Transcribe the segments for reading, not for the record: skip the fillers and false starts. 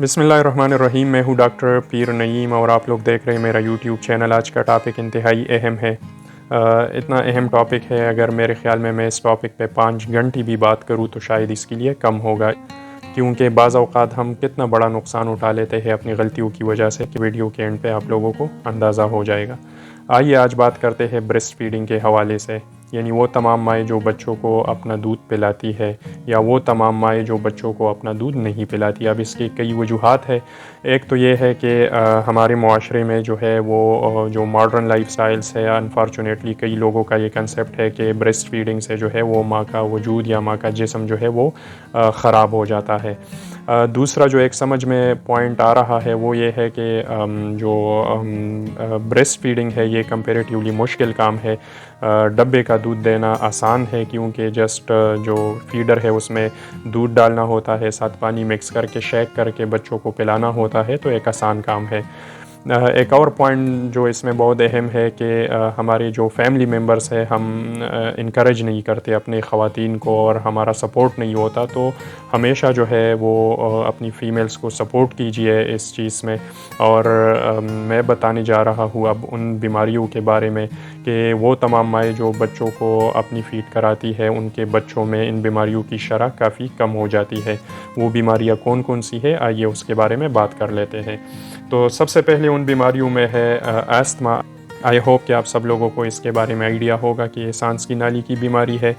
بسم اللہ الرحمن الرحیم۔ میں ہوں ڈاکٹر پیر نعیم اور آپ لوگ دیکھ رہے ہیں میرا یوٹیوب چینل۔ آج کا ٹاپک انتہائی اہم ہے، اتنا اہم ٹاپک ہے اگر میرے خیال میں اس ٹاپک پہ 5 گھنٹے بھی بات کروں تو شاید اس کے لیے کم ہوگا، کیونکہ بعض اوقات ہم کتنا بڑا نقصان اٹھا لیتے ہیں اپنی غلطیوں کی وجہ سے کہ ویڈیو کے اینڈ پہ آپ لوگوں کو اندازہ ہو جائے گا۔ آئیے آج بات کرتے ہیں بریسٹ فیڈنگ کے حوالے سے، یعنی وہ تمام مائیں جو بچوں کو اپنا دودھ پلاتی ہے یا وہ تمام مائیں جو بچوں کو اپنا دودھ نہیں پلاتی۔ اب اس کی کئی وجوہات ہے۔ ایک تو یہ ہے کہ ہمارے معاشرے میں جو ہے وہ جو ماڈرن لائف سٹائلس ہے، انفارچونیٹلی کئی لوگوں کا یہ کنسیپٹ ہے کہ بریسٹ فیڈنگ سے جو ہے وہ ماں کا وجود یا ماں کا جسم جو ہے وہ خراب ہو جاتا ہے۔ دوسرا جو ایک سمجھ میں پوائنٹ آ رہا ہے وہ یہ ہے کہ جو بریسٹ فیڈنگ ہے یہ کمپیریٹیولی مشکل کام ہے۔ ڈبے کا دودھ دینا آسان ہے کیونکہ جسٹ جو فیڈر ہے اس میں دودھ ڈالنا ہوتا ہے، ساتھ پانی مکس کر کے شیک کر کے بچوں کو پلانا ہوتا ہے، تو ایک آسان کام ہے۔ ایک اور پوائنٹ جو اس میں بہت اہم ہے کہ ہمارے جو فیملی ممبرس ہیں ہم انکریج نہیں کرتے اپنے خواتین کو اور ہمارا سپورٹ نہیں ہوتا، تو ہمیشہ جو ہے وہ اپنی فیمیلز کو سپورٹ کیجئے اس چیز میں۔ اور میں بتانے جا رہا ہوں اب ان بیماریوں کے بارے میں کہ وہ تمام مائیں جو بچوں کو اپنی فیڈ کراتی ہے ان کے بچوں میں ان بیماریوں کی شرح کافی کم ہو جاتی ہے۔ وہ بیماریاں کون کون سی ہے آئیے اس کے بارے میں بات کر لیتے ہیں۔ تو سب سے پہلے ان بیماریوں میں ہے استھما۔ آئی ہوپ کہ آپ سب لوگوں کو اس کے بارے میں آئیڈیا ہوگا کہ یہ سانس کی نالی کی بیماری ہے۔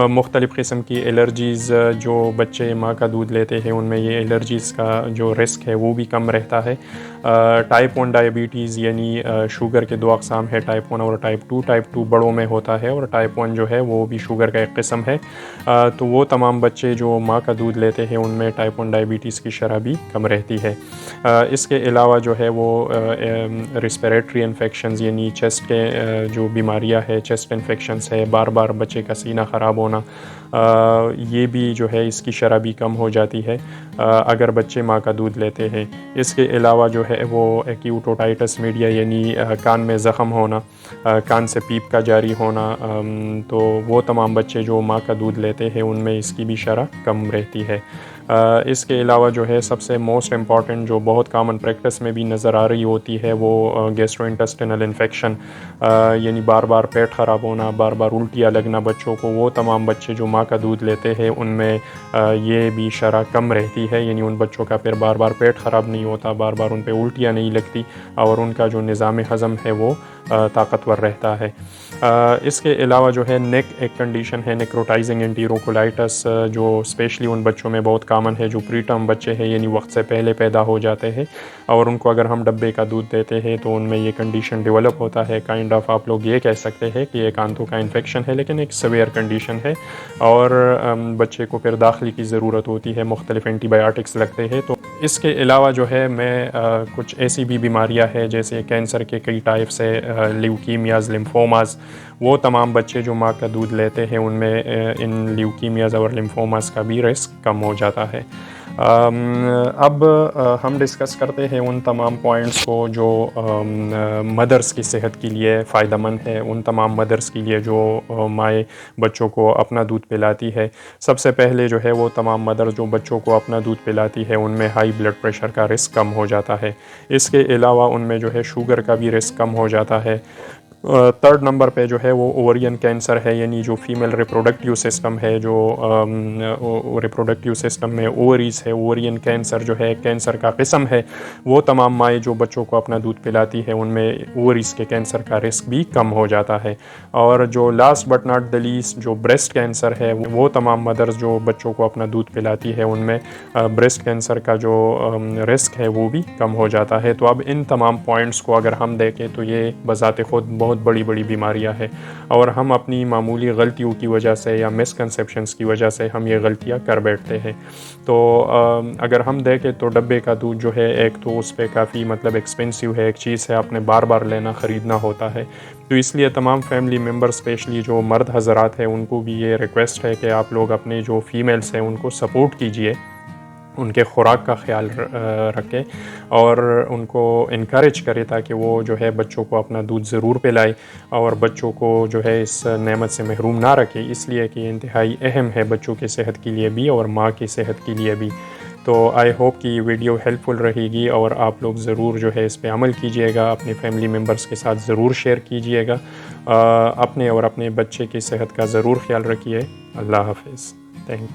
مختلف قسم کی الرجیز جو بچے ماں کا دودھ لیتے ہیں ان میں یہ الرجیز کا جو رسک ہے وہ بھی کم رہتا ہے۔ ٹائپ 1 ڈائبٹیز یعنی شوگر کے 2 اقسام ہے، ٹائپ 1 اور ٹائپ 2۔ ٹائپ 2 بڑوں میں ہوتا ہے اور ٹائپ 1 جو ہے وہ بھی شوگر کا ایک قسم ہے۔ تو وہ تمام بچے جو ماں کا دودھ لیتے ہیں ان میں ٹائپ 1 ڈائبٹیز کی شرح بھی کم رہتی ہے۔ اس کے علاوہ جو ہے وہ ریسپیریٹری انفیکشنز یعنی چیسٹ کے جو بیماریاں ہے، چیسٹ انفیکشنز ہے، بار بار بچے کا سینہ خراب ہونا، یہ بھی جو ہے اس کی شرح بھی کم ہو جاتی ہے اگر بچے ماں کا دودھ لیتے ہیں۔ اس کے علاوہ جو ہے وہ ایکیوٹ اوٹائٹس میڈیا یعنی کان میں زخم ہونا، کان سے پیپ کا جاری ہونا، تو وہ تمام بچے جو ماں کا دودھ لیتے ہیں ان میں اس کی بھی شرح کم رہتی ہے۔ اس کے علاوہ جو ہے سب سے موسٹ امپورٹنٹ جو بہت کامن پریکٹس میں بھی نظر آ رہی ہوتی ہے وہ گیسٹرو انٹسٹینل انفیکشن، یعنی بار بار پیٹ خراب ہونا، بار بار الٹیاں لگنا بچوں کو۔ وہ تمام بچے جو ماں کا دودھ لیتے ہیں ان میں یہ بھی شرح کم رہتی ہے، یعنی ان بچوں کا پھر بار بار پیٹ خراب نہیں ہوتا، بار بار ان پہ الٹیاں نہیں لگتی اور ان کا جو نظام ہضم ہے وہ طاقتور رہتا ہے۔ اس کے علاوہ جو ہے نیک ایک کنڈیشن ہے نیکروٹائزنگ انٹیروکولائٹس، جو اسپیشلی ان بچوں میں بہت کامن ہے جو پری ٹرم بچے ہیں یعنی وقت سے پہلے پیدا ہو جاتے ہیں اور ان کو اگر ہم ڈبے کا دودھ دیتے ہیں تو ان میں یہ کنڈیشن ڈیولپ ہوتا ہے۔ کائنڈ آف آپ لوگ یہ کہہ سکتے ہیں کہ ایک آنتوں کا انفیکشن ہے لیکن ایک سیویئر کنڈیشن ہے اور بچے کو پھر داخلے کی ضرورت ہوتی ہے، مختلف اینٹی بایوٹکس لگتے ہیں۔ تو اس کے علاوہ جو ہے میں کچھ ایسی بھی بیماریاں ہیں جیسے کینسر کے کئی ٹائپس ہے، لیوکیمیاز، لمفوماز، وہ تمام بچے جو ماں کا دودھ لیتے ہیں ان میں ان لیوکیمیاز اور لمفوماز کا بھی رسک کم ہو جاتا ہے۔ اب ہم ڈسکس کرتے ہیں ان تمام پوائنٹس کو جو مدرس کی صحت کے لیے فائدہ مند ہے، ان تمام مدرس کے لیے جو مائیں بچوں کو اپنا دودھ پلاتی ہے۔ سب سے پہلے جو ہے وہ تمام مدرس جو بچوں کو اپنا دودھ پلاتی ہے ان میں ہائی بلڈ پریشر کا رسک کم ہو جاتا ہے۔ اس کے علاوہ ان میں جو ہے شوگر کا بھی رسک کم ہو جاتا ہے۔ 3rd نمبر پہ جو ہے وہ اوورین کینسر ہے، یعنی جو فیمیل ریپروڈکٹیو سسٹم ہے، جو ریپروڈکٹیو سسٹم میں اووریز ہے، اوورین کینسر جو ہے کینسر کا قسم ہے، وہ تمام مائیں جو بچوں کو اپنا دودھ پلاتی ہے ان میں اووریز کے کینسر کا رسک بھی کم ہو جاتا ہے۔ اور جو last but not the least جو بریسٹ کینسر ہے، وہ تمام مدرز جو بچوں کو اپنا دودھ پلاتی ہے ان میں بریسٹ کینسر کا جو رسک ہے وہ بھی کم ہو جاتا ہے۔ تو اب ان تمام پوائنٹس کو اگر ہم دیکھیں تو یہ بذات خود بہت بڑی بڑی بیماریاں ہیں اور ہم اپنی معمولی غلطیوں کی وجہ سے یا مسکنسیپشنز کی وجہ سے ہم یہ غلطیاں کر بیٹھتے ہیں۔ تو اگر ہم دیکھیں تو ڈبے کا دودھ جو ہے ایک تو اس پہ کافی ایکسپینسیو ہے، ایک چیز ہے آپ نے بار بار لینا خریدنا ہوتا ہے، تو اس لیے تمام فیملی ممبر اسپیشلی جو مرد حضرات ہیں ان کو بھی یہ ریکویسٹ ہے کہ آپ لوگ اپنے جو فیمیلز ہیں ان کو سپورٹ کیجئے، ان کے خوراک کا خیال رکھیں اور ان کو انکریج کرے تاکہ وہ جو ہے بچوں کو اپنا دودھ ضرور پلائے اور بچوں کو جو ہے اس نعمت سے محروم نہ رکھے، اس لیے کہ انتہائی اہم ہے بچوں کی صحت کے لیے بھی اور ماں کی صحت کے لیے بھی۔ تو آئی ہوپ کہ یہ ویڈیو ہیلپ فل رہے گی اور آپ لوگ ضرور جو ہے اس پہ عمل کیجیے گا، اپنے فیملی ممبرس کے ساتھ ضرور شیئر کیجیے گا، اپنے اور اپنے بچے کی صحت کا ضرور خیال رکھیے۔ اللہ حافظ، تھینک یو۔